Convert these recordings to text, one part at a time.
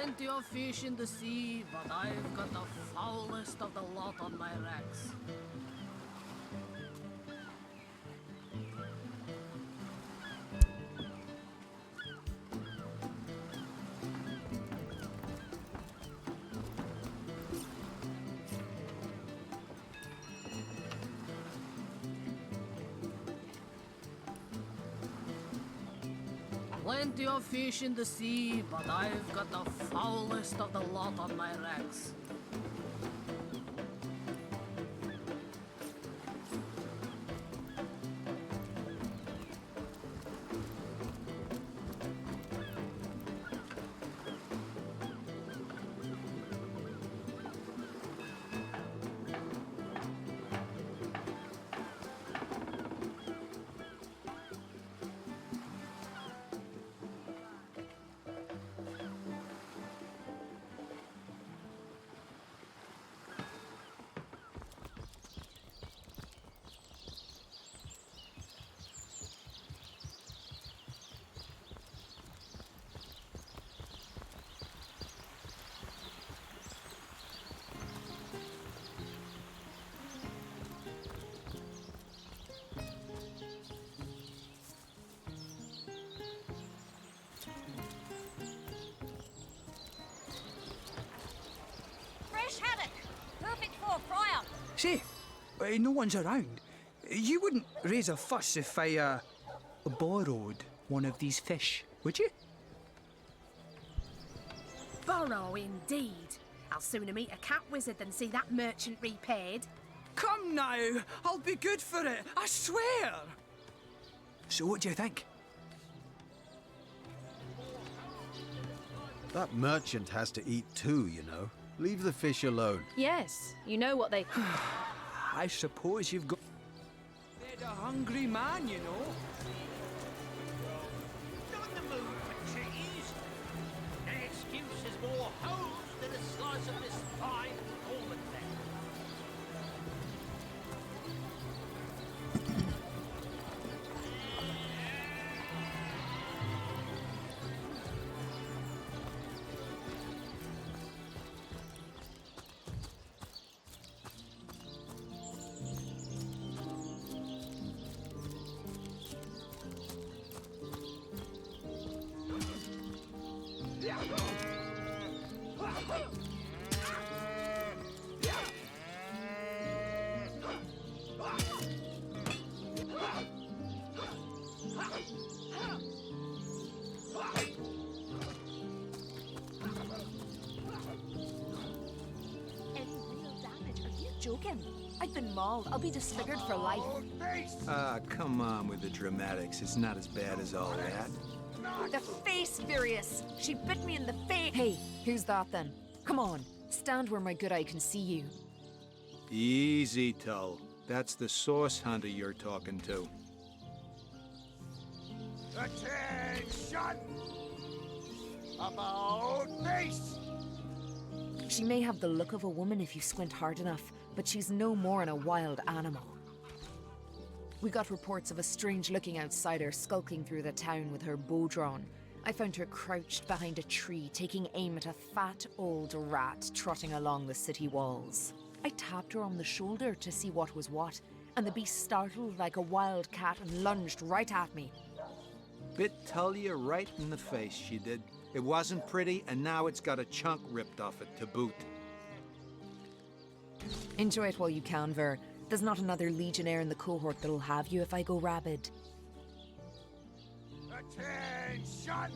Plenty of fish in the sea, but I've got the foulest of the lot on my racks. Plenty of fish in the sea, but I've got the foulest of the lot on my racks. Haddock! Perfect for a fryer. Say, no one's around. You wouldn't raise a fuss if I, borrowed one of these fish, would you? Borrow, indeed. I'll sooner meet a cat wizard than see that merchant repaid. Come now, I'll be good for it, I swear! So what do you think? That merchant has to eat too, you know. Leave the fish alone. Yes, you know what they... I suppose you've got... They're a hungry man, you know. Not in the mood for cheese. No excuse is more holes than a slice of this fine almond neck. Joking. I've been mauled. I'll be disfigured for life. Come on with the dramatics. It's not as bad as all that. The face, Furious. She bit me in the face. Hey, who's that then? Come on, stand where my good eye can see you. Easy, Tull. That's the source hunter you're talking to. Attention! About face! She may have the look of a woman if you squint hard enough, but she's no more than a wild animal. We got reports of a strange-looking outsider skulking through the town with her bow drawn. I found her crouched behind a tree, taking aim at a fat old rat trotting along the city walls. I tapped her on the shoulder to see what was what, and the beast startled like a wild cat and lunged right at me. Bit Tullia right in the face, she did. It wasn't pretty, and now it's got a chunk ripped off it to boot. Enjoy it while you can, Ver. There's not another legionnaire in the cohort that'll have you if I go rabid. Attention!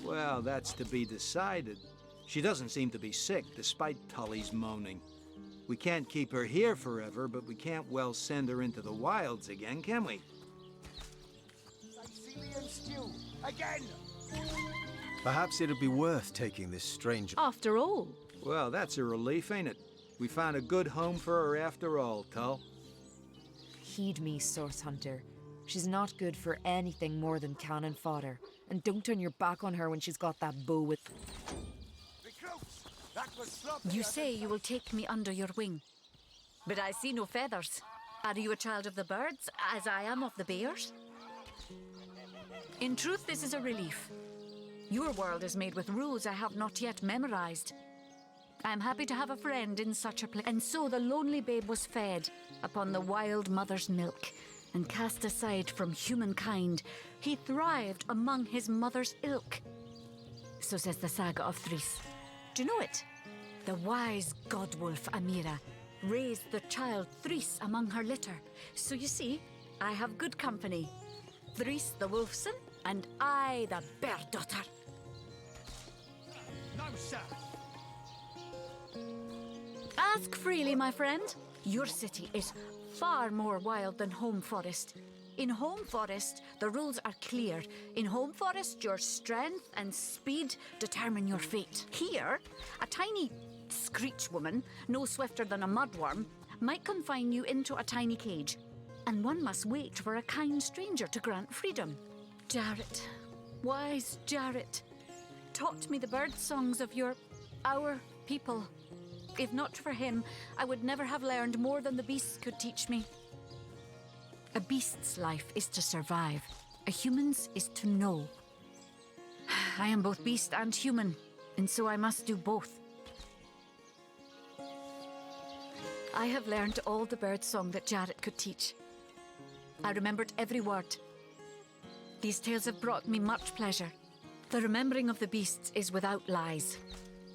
Well, that's to be decided. She doesn't seem to be sick, despite Tully's moaning. We can't keep her here forever, but we can't well send her into the wilds again, can we? Sicilian stew, again! Perhaps it'd be worth taking this strange... After all. Well, that's a relief, ain't it? We found a good home for her after all, Tull. Heed me, Source Hunter. She's not good for anything more than cannon fodder. And don't turn your back on her when she's got that bow with... You say you will take me under your wing, but I see no feathers. Are you a child of the birds, as I am of the bears? In truth, this is a relief. Your world is made with rules I have not yet memorized. I am happy to have a friend in such a place. And so the lonely babe was fed upon the wild mother's milk, and cast aside from humankind, he thrived among his mother's ilk. So says the saga of Threes. Do you know it? The wise godwolf Amira raised the child Threes among her litter. So you see, I have good company. Threes the wolfson, and I the bear daughter. No, sir. Ask freely, my friend. Your city is far more wild than Home Forest. In Home Forest, the rules are clear. In Home Forest, your strength and speed determine your fate. Here, a tiny screech woman, no swifter than a mudworm, might confine you into a tiny cage, and one must wait for a kind stranger to grant freedom. Jarrett, wise Jarrett, taught me the bird songs of our people. If not for him, I would never have learned more than the beasts could teach me. A beast's life is to survive. A human's is to know. I am both beast and human, and so I must do both. I have learned all the bird song that Jarrett could teach. I remembered every word. These tales have brought me much pleasure. The remembering of the beasts is without lies.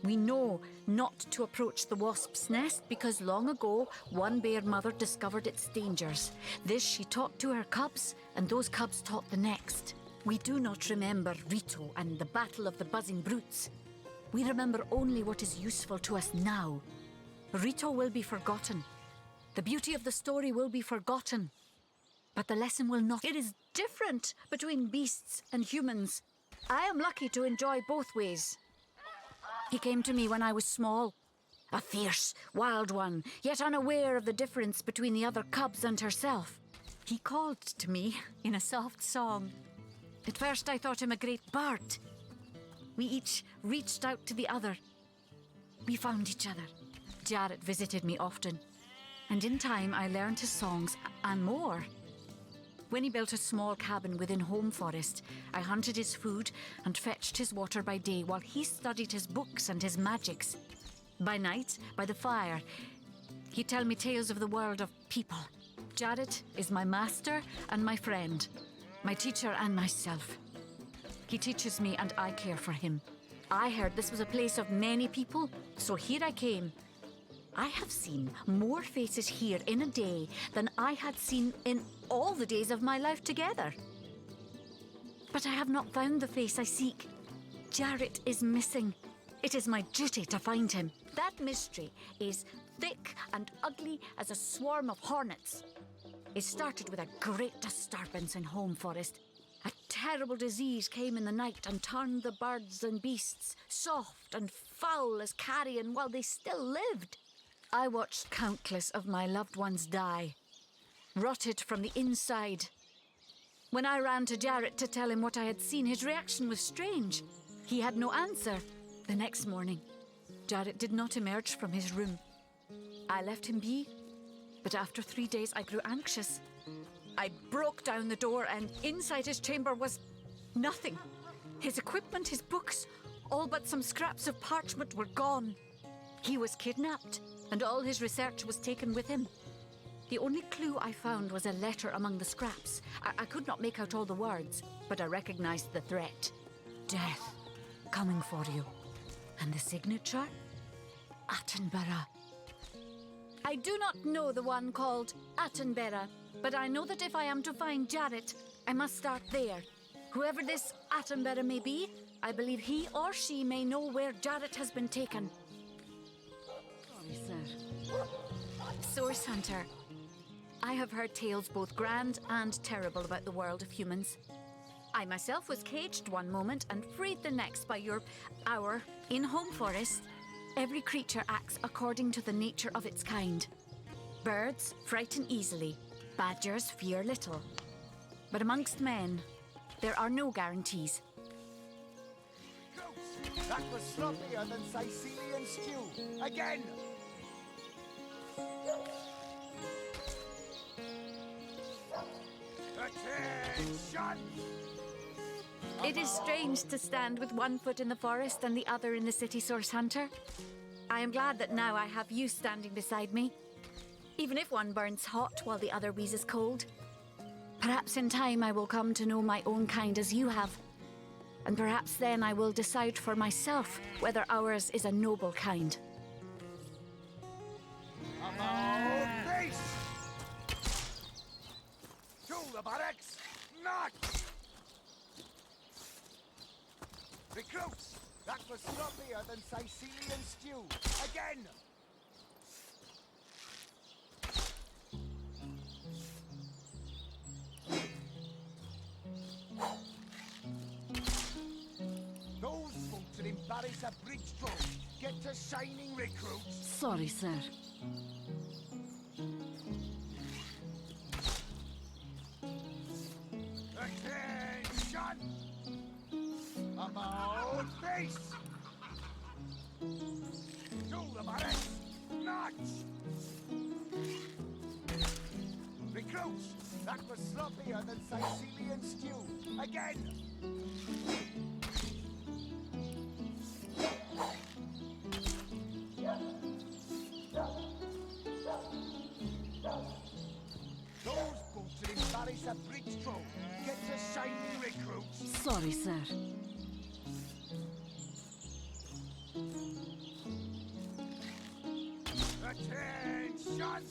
We know not to approach the wasp's nest because long ago one bear mother discovered its dangers. This she taught to her cubs, and those cubs taught the next. We do not remember Rito and the battle of the buzzing brutes. We remember only what is useful to us now. Rito will be forgotten. The beauty of the story will be forgotten. But the lesson will not. It is different between beasts and humans. I am lucky to enjoy both ways. He came to me when I was small, a fierce, wild one, yet unaware of the difference between the other cubs and herself. He called to me in a soft song. At first I thought him a great bird. We each reached out to the other. We found each other. Jarrett visited me often, and in time I learned his songs and more. When he built a small cabin within Home Forest, I hunted his food and fetched his water by day while he studied his books and his magics. By night, by the fire, he'd tell me tales of the world of people. Jarrett is my master and my friend, my teacher and myself. He teaches me and I care for him. I heard this was a place of many people, so here I came. I have seen more faces here in a day than I had seen in all the days of my life together. But I have not found the face I seek. Jarrett is missing. It is my duty to find him. That mystery is thick and ugly as a swarm of hornets. It started with a great disturbance in Home Forest. A terrible disease came in the night and turned the birds and beasts soft and foul as carrion while they still lived. I watched countless of my loved ones die, rotted from the inside. When I ran to Jarrett to tell him what I had seen, his reaction was strange. He had no answer. The next morning, Jarrett did not emerge from his room. I left him be, but after 3 days I grew anxious. I broke down the door, and inside his chamber was nothing. His equipment, his books, all but some scraps of parchment were gone. He was kidnapped, and all his research was taken with him. The only clue I found was a letter among the scraps. I could not make out all the words, but I recognized the threat. Death, coming for you. And the signature? Attenborough. I do not know the one called Attenborough, but I know that if I am to find Jarrett, I must start there. Whoever this Attenborough may be, I believe he or she may know where Jarrett has been taken. Source Hunter. I have heard tales both grand and terrible about the world of humans. I myself was caged one moment and freed the next by our in Home Forest. Every creature acts according to the nature of its kind. Birds frighten easily, badgers fear little. But amongst men, there are no guarantees. That was sloppier than Sicilian stew. Again! Attention! It is strange to stand with one foot in the forest and the other in the city source hunter. I am glad that now I have you standing beside me. Even if one burns hot while the other wheezes cold. Perhaps in time I will come to know my own kind as you have. And perhaps then I will decide for myself whether ours is a noble kind. About face! To the barracks! Not! Recruits! That was sloppier than Sicilian stew. Again! Those folks that embarrass a bridge troll get to shining recruits. Sorry, sir. Attention! About face! To the barracks! March! Recruits! That was sloppier than Sicilian stew. Again! Those boats that embarrass a bridge troll get to shining recruits. Sorry, sir. Attention!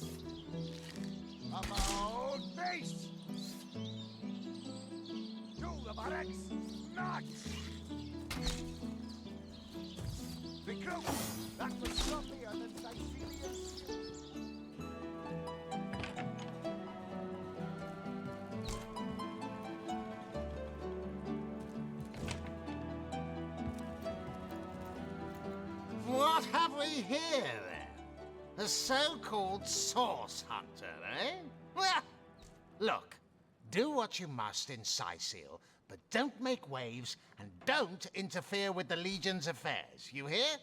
About face! To the barracks! March! Recruits! That was sloppier than Sicilian stew. What have we here, then? A so-called source hunter, eh? Well, look, do what you must in Sicil, but don't make waves and don't interfere with the Legion's affairs. You hear?